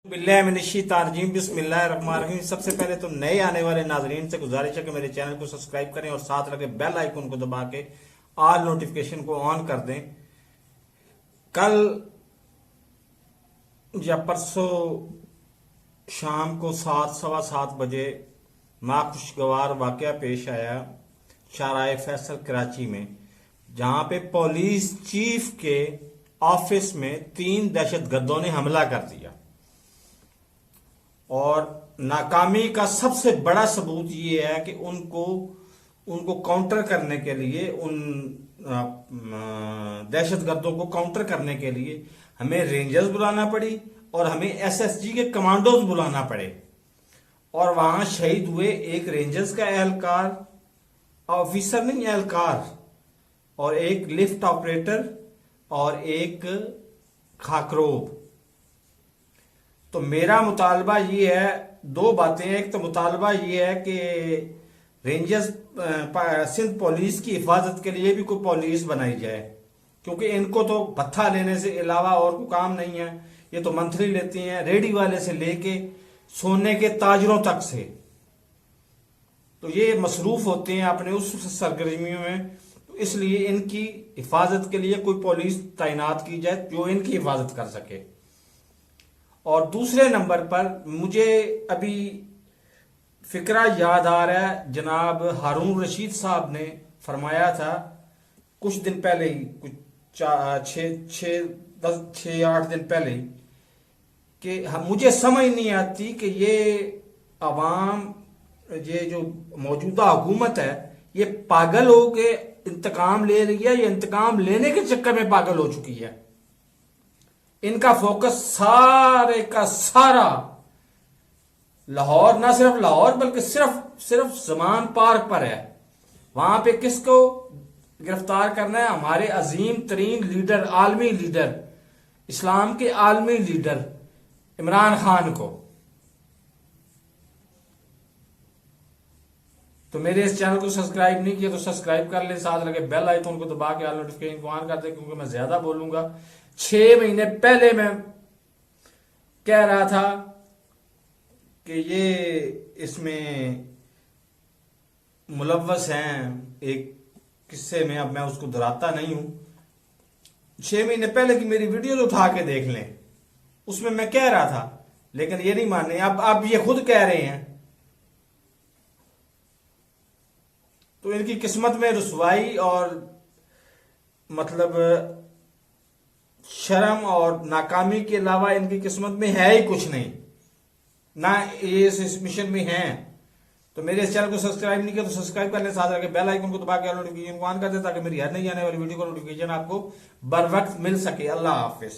बिस्मिल्लाहिर्रहमानिर्रहीम बिस्मिल्लाहिर्रहमानिर्रहीम। सबसे पहले तो नए आने वाले नाजरीन से गुजारिश है कि मेरे चैनल को सब्सक्राइब करें और साथ लगे बेल आइकन को दबा के ऑल नोटिफिकेशन को ऑन कर दें। कल या परसों शाम को 7 सवा 7 बजे नाखुशगवार वाकया पेश आया शाहराह फैसल कराची में, जहां पे पुलिस चीफ के ऑफिस में 3 दहशतगर्दों ने हमला कर दिया। और नाकामी का सबसे बड़ा सबूत ये है कि उनको काउंटर करने के लिए, उन दहशतगर्दों को काउंटर करने के लिए हमें रेंजर्स बुलाना पड़ी और हमें एसएसजी के कमांडोज बुलाना पड़े। और वहां शहीद हुए एक रेंजर्स का एहलकार, ऑफिसर नहीं एहलकार, और एक लिफ्ट ऑपरेटर और एक खाकरोब। तो मेरा मुतालबा ये है, 2 बातें। एक तो मुतालबा ये है कि रेंजर्स सिंध पुलिस की हिफाजत के लिए भी कोई पुलिस बनाई जाए, क्योंकि इनको तो भत्था लेने से अलावा और कोई काम नहीं है। ये तो मंथली लेती हैं, रेडी वाले से लेके सोने के ताजरों तक से। तो ये मसरूफ होते हैं अपने उस सरगर्मियों में, तो इसलिए इनकी हिफाजत के लिए कोई पुलिस तैनात की जाए जो इनकी हिफाजत कर सके। और दूसरे नंबर पर मुझे अभी फिक्रा याद आ रहा है, जनाब हारून रशीद साहब ने फरमाया था कुछ दिन पहले ही, कुछ 6-8 दिन पहले ही, कि मुझे समझ नहीं आती कि ये अवाम, ये जो मौजूदा हुकूमत है, ये पागल हो के इंतकाम ले रही है या इंतकाम लेने के चक्कर में पागल हो चुकी है। इनका फोकस सारे का सारा लाहौर, ना सिर्फ लाहौर बल्कि सिर्फ ज़मान पार्क पर है। वहां पे किसको गिरफ्तार करना है? हमारे अजीम तरीन लीडर, आलमी लीडर, इस्लाम के आलमी लीडर इमरान खान को। तो मेरे इस चैनल को सब्सक्राइब नहीं किया तो सब्सक्राइब कर ले, साथ लगे बेल आइकन को दबा के ऑल नोटिफिकेशन को ऑन कर दे, क्योंकि मैं ज्यादा बोलूंगा। 6 महीने पहले मैं कह रहा था कि ये इसमें मुलव्वस हैं एक किस्से में, अब मैं उसको दोहराता नहीं हूं। 6 महीने पहले की मेरी वीडियो उठा के देख लें, उसमें मैं कह रहा था, लेकिन ये नहीं माने। अब ये खुद कह रहे हैं। तो इनकी किस्मत में रुसवाई और मतलब शर्म और नाकामी के अलावा इनकी किस्मत में है ही कुछ नहीं, ना ये इस मिशन में हैं। तो मेरे इस चैनल को सब्सक्राइब नहीं किया तो सब्सक्राइब कर ले, साथ रखे बेल आइकन को दबा के नोटिफिकेशन को ऑन कर दे, ताकि मेरी हर नई आने वाली वीडियो का नोटिफिकेशन आपको बर वक्त मिल सके। अल्लाह हाफिज।